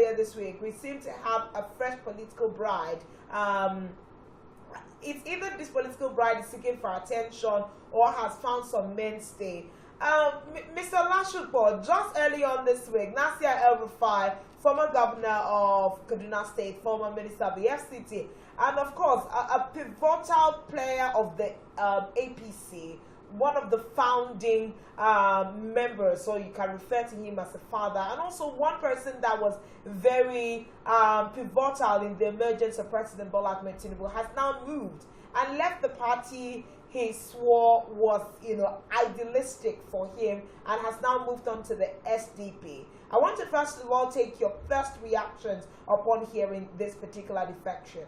earlier this week, we seem to have a fresh political bride. It's either this political bride is seeking for attention or has found some mainstay. Mr. Lashukbo, just early on this week, Nasir El-Rufai, former governor of Kaduna State, former minister of the FCT, and of course, a pivotal player of the APC, one of the founding members, so you can refer to him as a father, and also one person that was very pivotal in the emergence of President Bola Ahmed Tinubu, has now moved and left the party he swore was, idealistic for him, and has now moved on to the SDP. I want to first of all take your first reactions upon hearing this particular defection.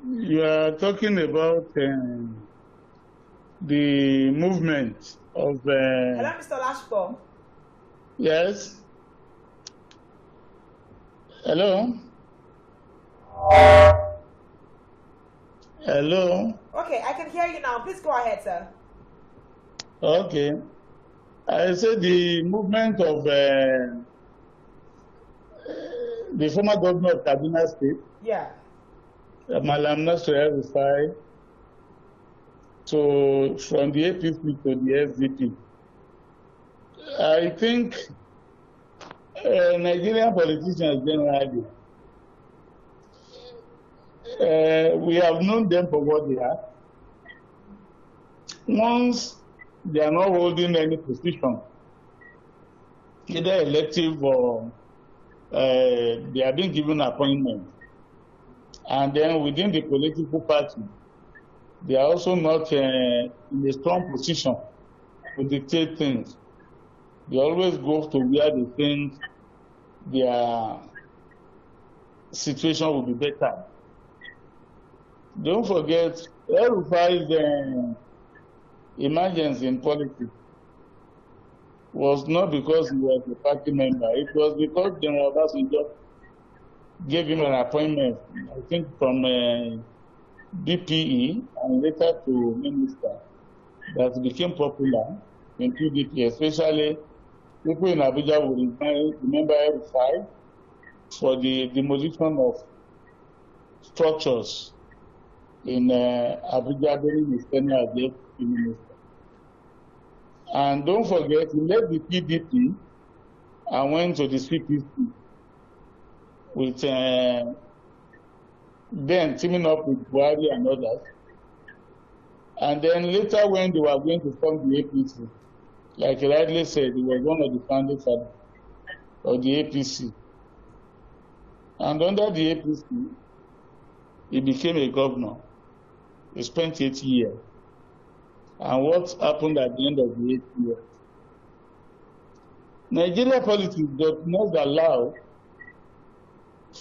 You are talking about the movement of... Hello, Mr. Lashko. Yes. Hello. Hello. Okay, I can hear you now. Please go ahead, sir. Okay. I said the movement of the former governor of Kaduna State. Yeah. Malam Nasir El-Rufai, from the APC to the SDP. I think Nigerian politicians generally, we have known them for what they are. Once they are not holding any position, either elective or they are being given appointment, and then within the political party, they are also not in a strong position to dictate things. They always go to where they think their situation will be better. Don't forget, El-Rufai's emergence in politics was not because he was a party member. It was because General Obasanjo gave him an appointment, I think, from DPE and later to minister, that became popular in PDP, especially people in Abuja will remember El-Rufai for the demolition of structures in Abuja during his tenure as the minister. And don't forget, he left the PDP and went to the CPC with then teaming up with Buhari and others. And then later when they were going to form the APC, like he rightly said, he was one of the founding fathers of the APC. And under the APC, he became a governor. He spent 8 years. And what happened at the end of the 8 years? Nigeria politics does not allow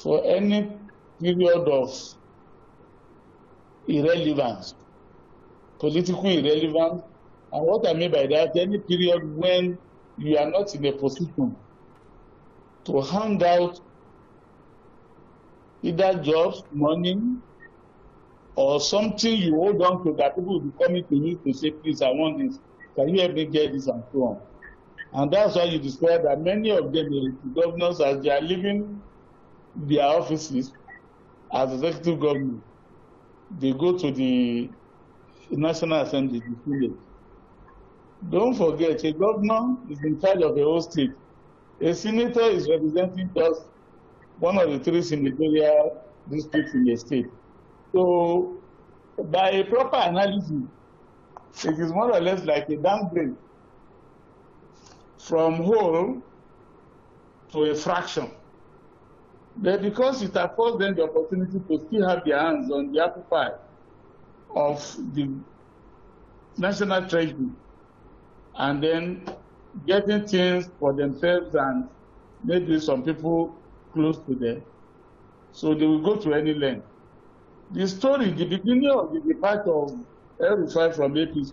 for any period of irrelevance, political irrelevance. And what I mean by that, any period when you are not in a position to hand out either jobs, money, or something you hold on to that people will be coming to you to say, please, I want this. Can you help me get this and so on? And that's why you describe that many of them, the governors, as they are leaving their offices as executive government, they go to the National Assembly, the village. Don't forget, a governor is in charge of the whole state. A senator is representing just one of the 3 senatorial districts in the state. So, by a proper analysis, it is more or less like a downgrade from whole to a fraction. But because it affords them the opportunity to still have their hands on the apple pie of the national treasury, and then getting things for themselves and maybe some people close to them, so they will go to any length. The story, the beginning of the departure of El-Rufai from APC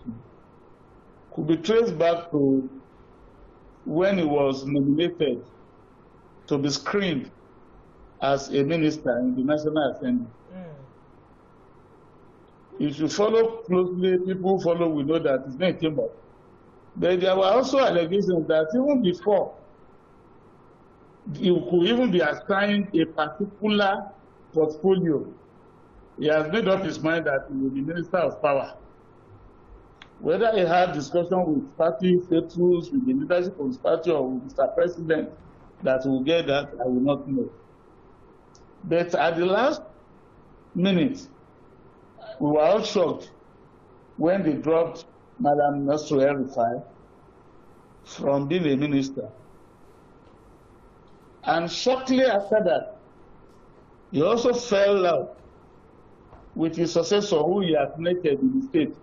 could be traced back to when he was nominated to be screened as a minister in the National Assembly. If you follow closely, people follow, we know that his name came up. But there were also allegations that even before he could even be assigned a particular portfolio. He has made up his mind that he will be Minister of Power. Whether he had discussion with party faithfuls, with the leadership of his party, or with Mr. President, that will get that, I will not know. But at the last minute, we were all shocked when they dropped Madam Nasir El-Rufai from being a minister. And shortly after that, he also fell out with his successor, who he had nominated in the state.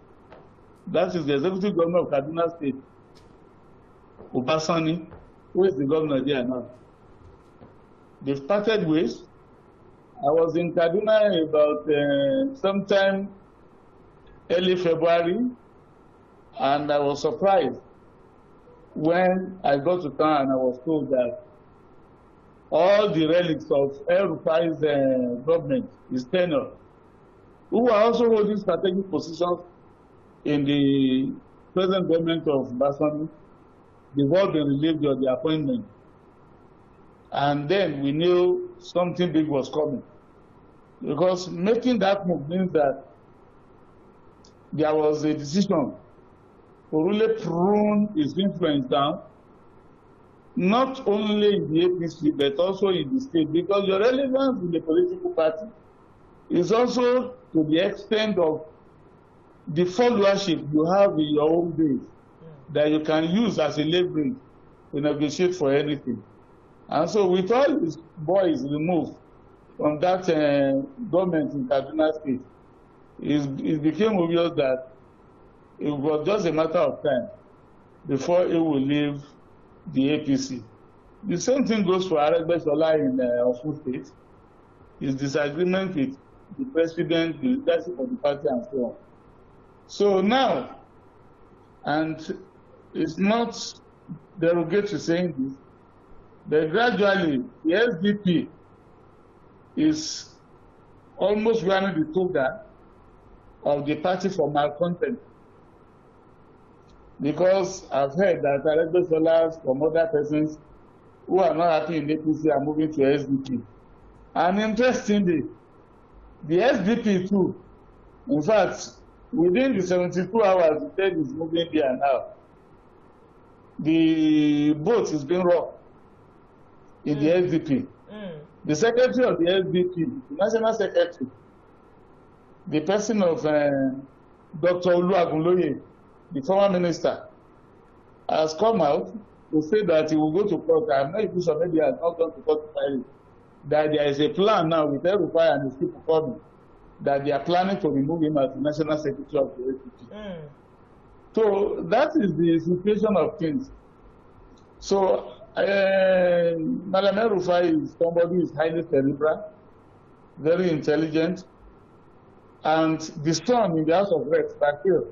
That is the executive governor of Kaduna State, Obasani, who is the governor there now. They've parted ways. I was in Kaduna about sometime early February, and I was surprised when I got to town and I was told that all the relics of El-Rufai's government, his tenure, who are also holding strategic positions in the present government of Basani, they've all been relieved of the appointment. And then we knew something big was coming. Because making that move means that there was a decision to really prune his influence down, not only in the APC, but also in the state, because your relevance in the political party is also to the extent of the followership you have in your own base that you can use as a leverage to negotiate for anything. And so with all his boys removed from that government in Kaduna State, it became obvious that it was just a matter of time before he will leave the APC. The same thing goes for Aregbesola in Osun State. His disagreement with the president, the leadership of the party, and so on. So now, and it's not derogatory saying this, but gradually the SDP is almost wearing the toga of the party for malcontent. Because I've heard that Aregbesola from other persons who are not happy in APC are moving to SDP. And interestingly, the SDP too, in fact, within the 72 hours, the third is moving there now. The boat is being rocked in the SDP. The secretary of the SDP, the national secretary, the person of Dr. Oluwagunloye, the former minister, has come out to say that he will go to court. I'm not even sure, maybe he has not gone to court to file it. That there is a plan now with El-Rufai and his people coming, that they are planning to remove him as the national secretary of the APC. So that is the situation of things. So Madam El-Rufai is somebody who is highly cerebral, very intelligent, and the son in the House of Reps, Bakir,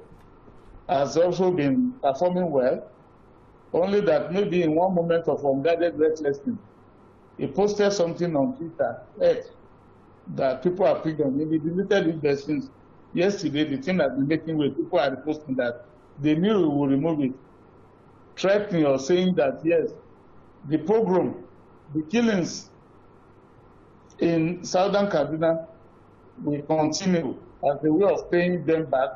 has also been performing well, only that maybe in one moment of unguarded recklessness, he posted something on Twitter that people are picked on. He deleted it there since yesterday. The thing has been making way. People are posting that they knew he would remove it, threatening or saying that yes, the pogrom, the killings in southern Kaduna will continue as a way of paying them back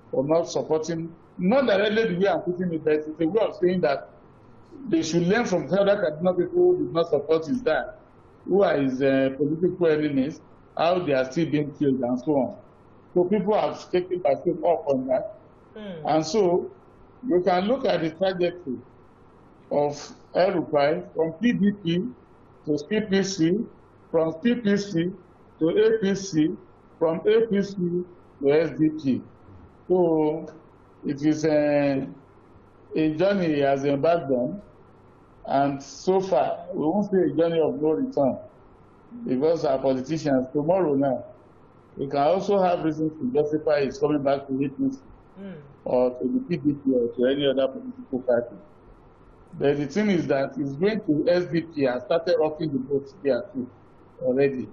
for not supporting, not directly the way I'm putting it, but it's a way of saying that they should learn from other Kaduna people who did not support his dad, who are his political enemies, how they are still being killed and so on. So people have taken perspective up on that. And so you can look at the trajectory of El-Rufai from PDP to CPC, from CPC to APC, from APC to SDP. So it is a journey he has embarked on, and so far we won't say a journey of no return, because our politicians tomorrow now, we can also have reasons to justify his coming back to APC or to the PDP or to any other political party. But the thing is that he's going to SDP and started rocking the boat there too already,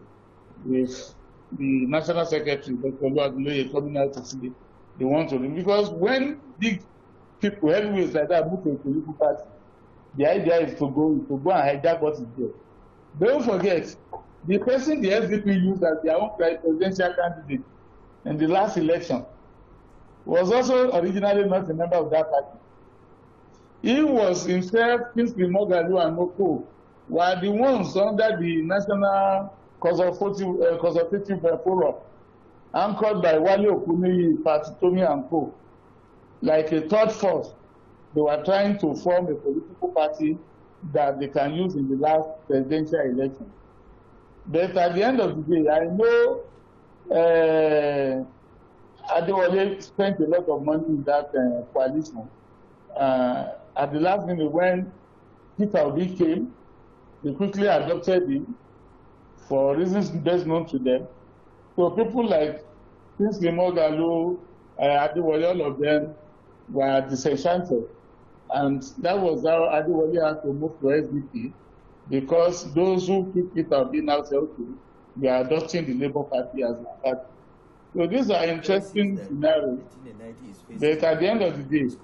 with the National Secretary, Dr. Oluwagunloye, coming out to say they want to, because when big people, heavyweights like that, move to a political party, the idea is to go and hijack what is there. Don't forget, the person the SDP used as their own presidential candidate in the last election was also originally not a member of that party. He was himself, Kingsley Moghalu and Moko, were the ones under the National Consultative Forum, anchored by Wale Okunoyi, Patitomi and Co. Like a third force, they were trying to form a political party that they can use in the last presidential election. But at the end of the day, I know Adewale spent a lot of money in that coalition. At the last minute, when Peter Obi came, they quickly adopted him for reasons best known to them. So people like Kingsley Moghalu, Adewale, all of them were disenchanted. And that was how Adewale had to move to SDP, because those who keep Peter Obi now say, okay, we are adopting the Labour Party as a party. So these are interesting scenarios. But at the end of the day,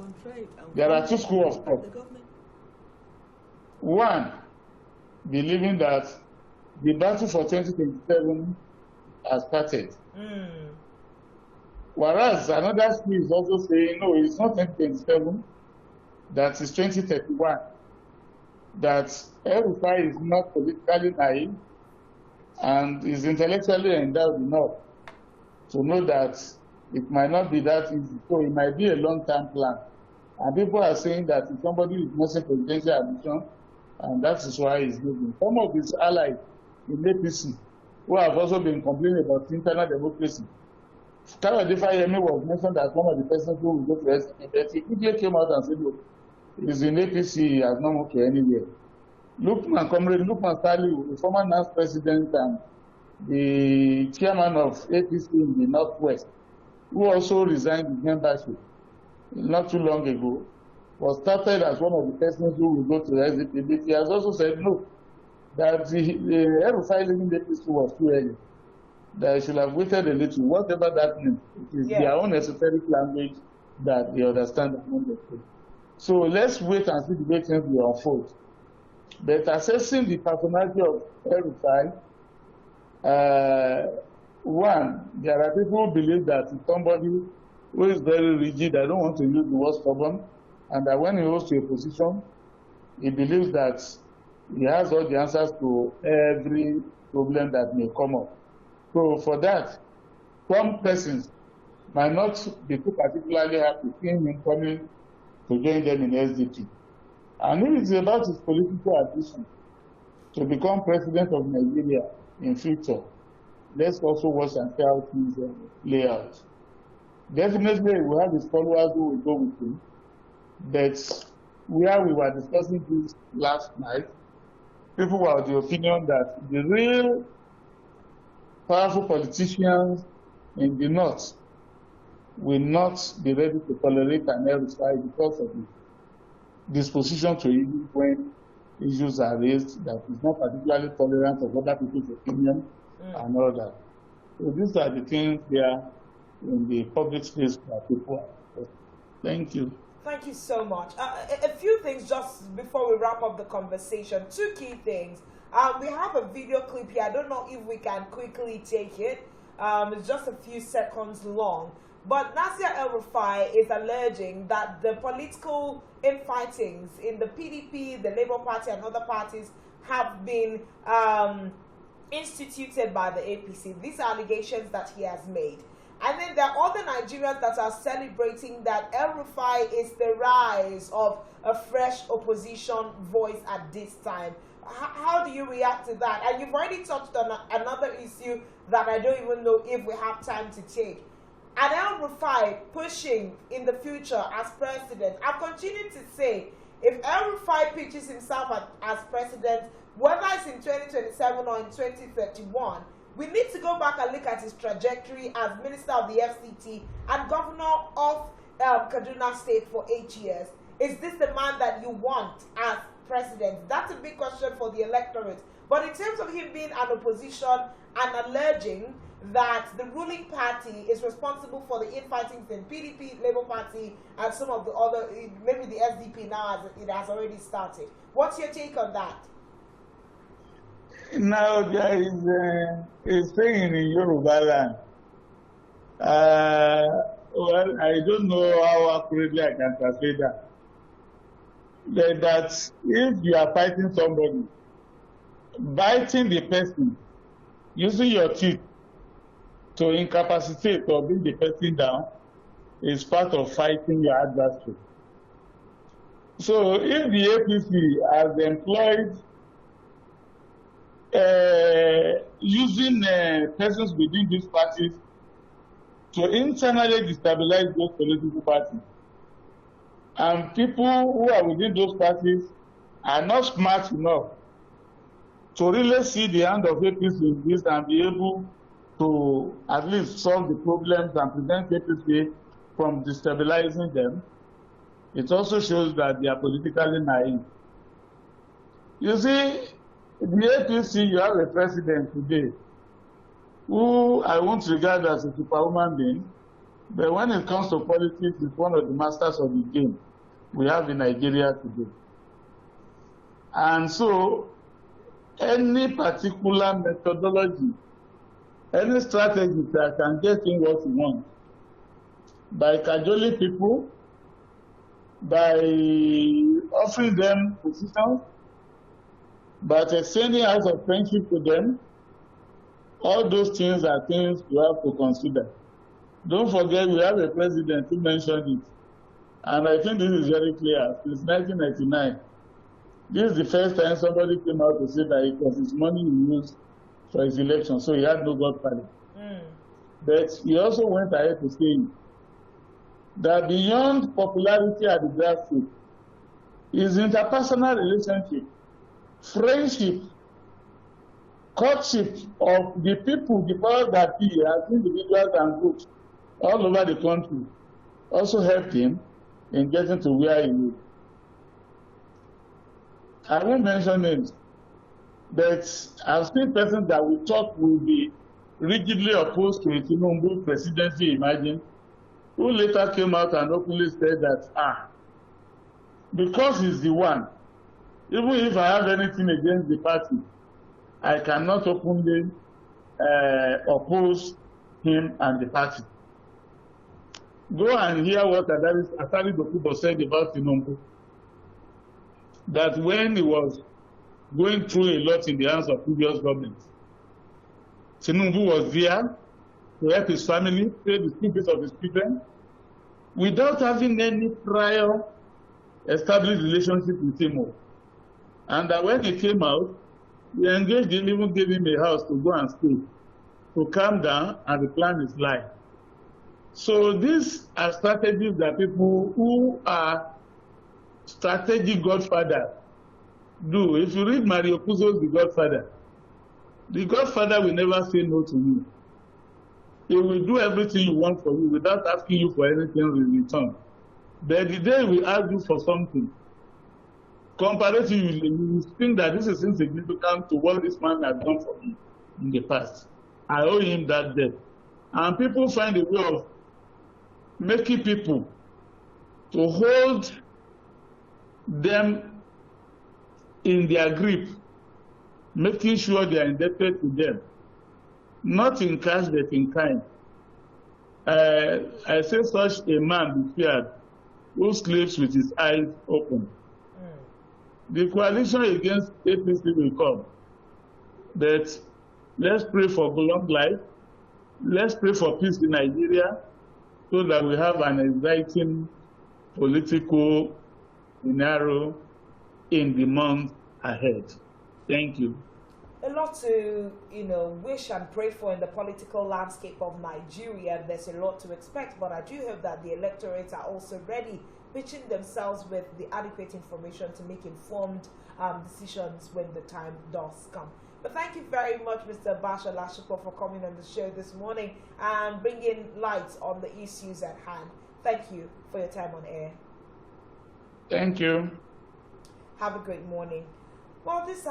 there are two schools of thought. One, believing that the battle for 2027 has started. Whereas another school is also saying, no, it's not 2027, that is 2031. That El-Rufai is not politically naive and is intellectually endowed enough to know that it might not be that easy. So it might be a long-term plan. And people are saying that if somebody is missing presidential ambition, and that is why he's moving. Some of his allies in APC, who have also been complaining about internal democracy. Kayode Fayemi was mentioned as one of the persons who will go to SDP, but he quickly came out and said, look, he's in APC, he has not moved to anywhere. Comrade Lukman Saliu, the former NAS president and the chairman of APC in the Northwest, who also resigned his membership not too long ago, was started as one of the persons who will go to the SDP. He has also said no, that the El-Rufai leaving the APC was too early, that he should have waited a little, whatever that means. It is their own esoteric language that they understand among themselves. So let's wait and see the way things will unfold. But assessing the personality of El-Rufai, one, there are people who believe that it's somebody who is very rigid. I don't want to use the word stubborn, and that when he goes to a position, he believes that he has all the answers to every problem that may come up. So for that, some persons might not be too particularly happy seeing him coming to join them in SDP. And if it's about his political ambition to become president of Nigeria in future, let's also watch and see how things play out. Definitely, we have his followers who will go with him. But where we were discussing this last night, people were of the opinion that the real powerful politicians in the North will not be ready to tolerate an El-Rufai because of the disposition to evil when issues are raised that is not particularly tolerant of other people's opinion and all that. So these are the things there in the public space that people are. Thank you. Thank you so much. A few things just before we wrap up the conversation. Two key things. We have a video clip here. I don't know if we can quickly take it. It's just a few seconds long. But Nasir El-Rufai is alleging that the political infightings in the PDP, the Labour Party, and other parties have been instituted by the APC. These are allegations that he has made. And then there are other Nigerians that are celebrating that El-Rufai is the rise of a fresh opposition voice at this time. How do you react to that? And you've already touched on another issue that I don't even know if we have time to take. And El-Rufai pushing in the future as president. I've continued to say, if El-Rufai pitches himself as president, whether it's in 2027 or in 2031, we need to go back and look at his trajectory as Minister of the FCT and Governor of Kaduna State for 8 years. Is this the man that you want as president? That's a big question for the electorate. But in terms of him being an opposition and alleging that the ruling party is responsible for the infightings in PDP, Labour Party, and some of the other, maybe the SDP now, as it has already started. What's your take on that? Now, there is a saying in Yoruba land. Well, I don't know how accurately I can translate that. That if you are fighting somebody, biting the person, using your teeth to incapacitate or bring the person down is part of fighting your adversary. So if the APC has employed using persons within these parties to internally destabilize those political parties, and people who are within those parties are not smart enough to really see the hand of APC in this and be able to at least solve the problems and prevent APC from destabilizing them, it also shows that they are politically naive. You see, the APC, you have a president today who I won't regard as a superhuman being, but when it comes to politics, he's one of the masters of the game we have in Nigeria today. And so, any particular methodology, any strategy that can get in what you want, by cajoling people, by offering them positions, by extending out of friendship to them, all those things are things you have to consider. Don't forget, we have a president who mentioned it. And I think this is very clear. Since 1999, this is the first time somebody came out to say that it was his money he used for his election, so he had no godfather. But he also went ahead to say that beyond popularity at the grassroots is interpersonal relationship, friendship, courtship of the people, the powers that be, as individuals and groups all over the country, also helped him in getting to where he is. I won't mention names, but I've seen persons that we thought will be rigidly opposed to a Tinubu presidency, imagine, who later came out and openly said that, because he's the one, even if I have anything against the party, I cannot openly oppose him and the party. Go and hear what Asari Dokubo said about Tinubu. That when he was going through a lot in the hands of previous governments, Tinubu was there to help his family, pay the school fees of his children, without having any prior established relationship with him. And that when he came out, we engaged him, even gave him a house to go and stay, to calm down and replan his life. So these are strategies that people who are strategic godfathers do. If you read Mario Puzo's The Godfather will never say no to you. He will do everything you want for you without asking you for anything in return. But the day we ask you for something, comparatively, you think that this is insignificant to what this man has done for me in the past. I owe him that debt. And people find a way of making people to hold them in their grip, making sure they are indebted to them, not in cash but in kind. I say such a man be feared who sleeps with his eyes open. The coalition against APC will come, but let's pray for long life. Let's pray for peace in Nigeria so that we have an exciting political scenario in the months ahead. Thank you. A lot to, wish and pray for in the political landscape of Nigeria. There's a lot to expect, but I do hope that the electorates are also ready, pitching themselves with the adequate information to make informed decisions when the time does come. But thank you very much, Mr. Basha Lashiko, for coming on the show this morning and bringing light on the issues at hand. Thank you for your time on air. Thank you. Have a great morning. Well, this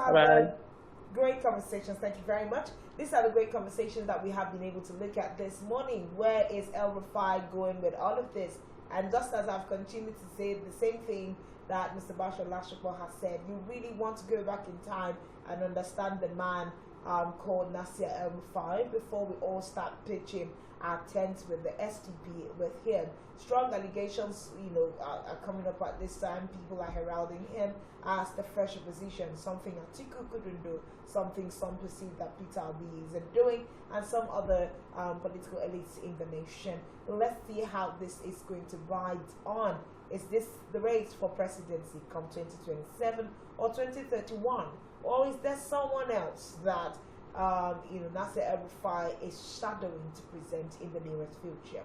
Great conversations. Thank you very much. These are the great conversations that we have been able to look at this morning. Where is El-Rufai going with all of this? And just as I've continued to say the same thing that Mr. Bashir Lashukwu has said, you really want to go back in time and understand the man called Nasir El-Rufai before we all start pitching our tents with the SDP with him. Strong allegations, are coming up at this time. People are heralding him as the fresh opposition, something Atiku couldn't do, something some perceive that Peter Obi isn't doing, and some other political elites in the nation. Let's see how this is going to ride on. Is this the race for presidency come 2027 or 2031? Or is there someone else that Nasir El-Rufai is shadowing to present in the nearest future?